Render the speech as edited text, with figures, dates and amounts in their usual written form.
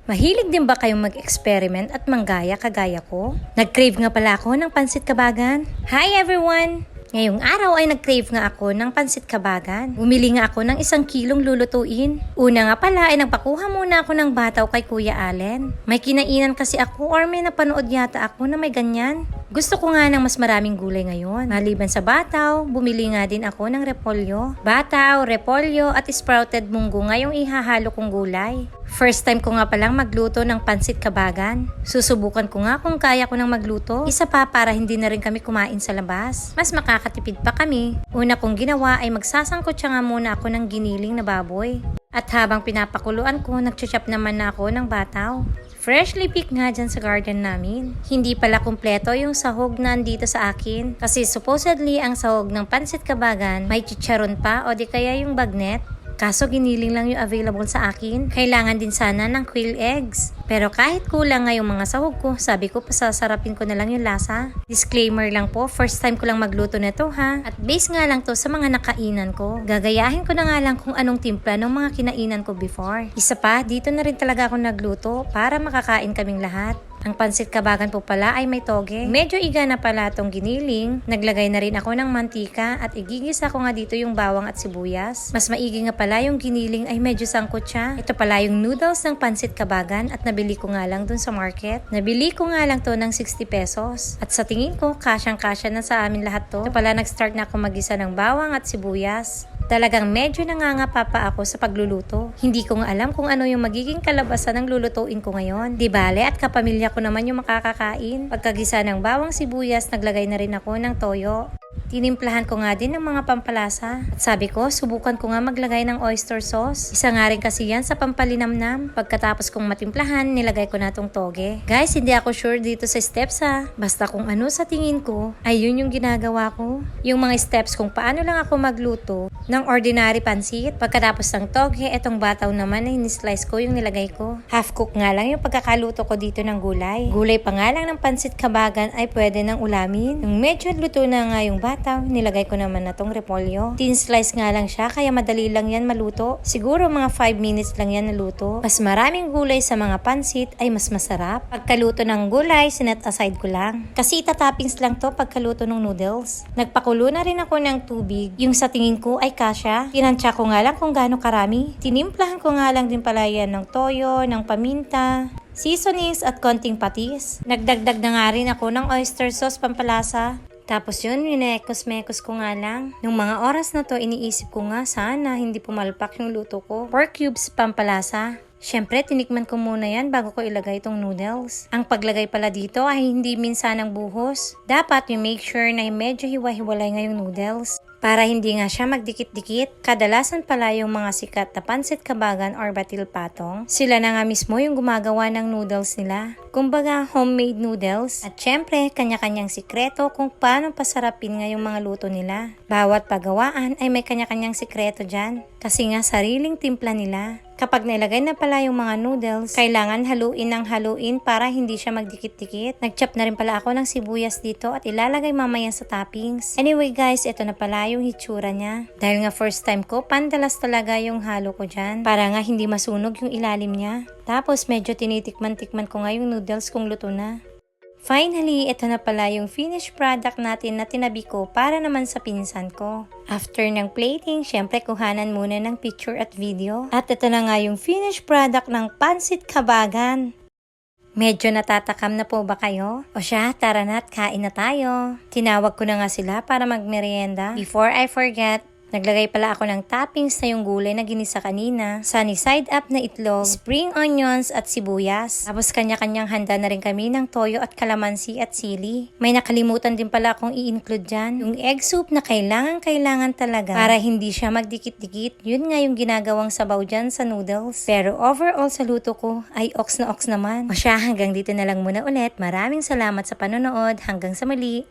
Mahilig din ba kayong mag-experiment at manggaya kagaya ko? Nag-crave nga pala ako ng pansit kabagan. Hi everyone! Ngayong araw ay nag-crave nga ako ng pansit kabagan. Bumili nga ako ng 1 kilong lulutuin. Una nga pala ay nagpakuha muna ako ng bataw kay Kuya Allen. May kinainan kasi ako or may napanood yata ako na may ganyan. Gusto ko nga ng mas maraming gulay ngayon. Maliban sa bataw, bumili nga din ako ng repolyo. Bataw, repolyo at sprouted munggo nga yung ihahalo kong gulay. First time ko nga palang magluto ng pansit kabagan. Susubukan ko nga kung kaya ko nang magluto. Isa pa para hindi na rin kami kumain sa labas. Mas makakatipid pa kami. Una kong ginawa ay magsasangkot siya nga muna ako ng giniling na baboy. At habang pinapakuluan ko, nagchuchop naman na ako ng bataw. Freshly picked nga dyan sa garden namin. Hindi pala kumpleto yung sahog na andito sa akin. Kasi supposedly ang sahog ng pansit kabagan may chicharon pa o di kaya yung bagnet. Kaso giniling lang yung available sa akin. Kailangan din sana ng quail eggs. Pero kahit kulang nga yung mga sahog ko, sabi ko pasasarapin ko na lang yung lasa. Disclaimer lang po, first time ko lang magluto nito ha. At base nga lang to sa mga nakainan ko. Gagayahin ko na nga lang kung anong timpla ng mga kinainan ko before. Isa pa, dito na rin talaga ako nagluto para makakain kaming lahat. Ang pansit kabagan po pala ay may toge. Medyo iga na pala tong giniling. Naglagay na rin ako ng mantika at igigisa ko nga dito yung bawang at sibuyas. Mas maigi nga pala yung giniling ay medyo sangkot siya. Ito pala yung noodles ng pansit kabagan at nabili ko nga lang dun sa market. Nabili ko nga lang to ng 60 pesos. At sa tingin ko, kasyang-kasya na sa amin lahat to. Ito pala nag-start na ako magisa ng bawang at sibuyas. Talagang medyo nangangapa pa ako sa pagluluto. Hindi ko nga alam kung ano yung magiging kalabasan ng lulutuin ko ngayon. Di bale at kapamilya ko naman yung makakakain. Pagkagisa ng bawang sibuyas, naglagay na rin ako ng toyo. Tinimplahan ko nga din ng mga pampalasa. At sabi ko, subukan ko nga maglagay ng oyster sauce. Isa nga rin kasi yan sa pampalinamnam. Pagkatapos kong matimplahan, nilagay ko na tong toge. Guys, hindi ako sure dito sa steps ha. Basta kung ano sa tingin ko, ay yun yung ginagawa ko. Yung mga steps kung paano lang ako magluto ng ordinary pansit. Pagkatapos ng toge, etong bataw naman ay ni-slice ko yung nilagay ko. Half cook nga lang yung pagkakaluto ko dito ng gulay. Gulay pa nga lang ng pansit kabagan ay pwede ng ulamin. Yung medyo luto na nga yung bataw, nilagay ko naman na tong repolyo. Thin slice nga lang siya, kaya madali lang yan maluto. Siguro mga 5 minutes lang yan naluto. Mas maraming gulay sa mga pansit ay mas masarap. Pagkaluto ng gulay, sinet aside ko lang. Kasi itatoppings lang to pagkaluto ng noodles. Nagpakulo na rin ako ng tubig. Yung sa tingin ko ay kasya. Tinansya ko nga lang kung gaano karami. Tinimplahan ko nga lang din pala yan ng toyo, ng paminta, seasonings at konting patis. Nagdagdag na nga rin ako ng oyster sauce pampalasa. Tapos yun, minekos-mekos ko nga lang. Nung mga oras na to, iniisip ko nga sana hindi pumalpak yung luto ko. Pork cubes pampalasa. Siyempre, tinikman ko muna yan bago ko ilagay itong noodles. Ang paglagay pala dito ay hindi minsanang buhos. Dapat you make sure na medyo hiwa-hiwalay nga yung noodles. Para hindi nga siya magdikit-dikit. Kadalasan pala yung mga sikat na pansit kabagan or batil patong, sila na nga mismo yung gumagawa ng noodles nila. Kumbaga, homemade noodles. At syempre, kanya-kanyang sikreto kung paano pasarapin nga yung mga luto nila. Bawat paggawaan ay may kanya-kanyang sikreto dyan. Kasi nga sariling timpla nila. Kapag nailagay na pala yung mga noodles, kailangan haluin ng haluin para hindi siya magdikit-dikit. Nag-chop na rin pala ako ng sibuyas dito at ilalagay mamaya sa toppings. Anyway guys, ito na pala yung hitsura niya. Dahil nga first time ko, pandalas talaga yung halo ko dyan. Para nga hindi masunog yung ilalim niya. Tapos medyo tinitikman-tikman ko nga yung noodles kung luto na. Finally, ito na pala yung finished product natin na tinabi ko para naman sa pinsan ko. After ng plating, syempre kuhanan muna ng picture at video. At ito na nga yung finished product ng pansit kabagan. Medyo natatakam na po ba kayo? O siya, tara na at kain na tayo. Tinawag ko na nga sila para magmerienda. Before I forget, naglagay pala ako ng toppings na yung gulay na ginisa kanina, sunny side up na itlog, spring onions at sibuyas. Tapos kanya-kanyang handa na rin kami ng toyo at kalamansi at sili. May nakalimutan din pala akong i-include dyan, yung egg soup na kailangan talaga para hindi siya magdikit-dikit. Yun nga yung ginagawang sabaw dyan sa noodles. Pero overall sa luto ko ay ox na ox naman. O siya, hanggang dito na lang muna ulit. Maraming salamat sa panonood. Hanggang sa muli.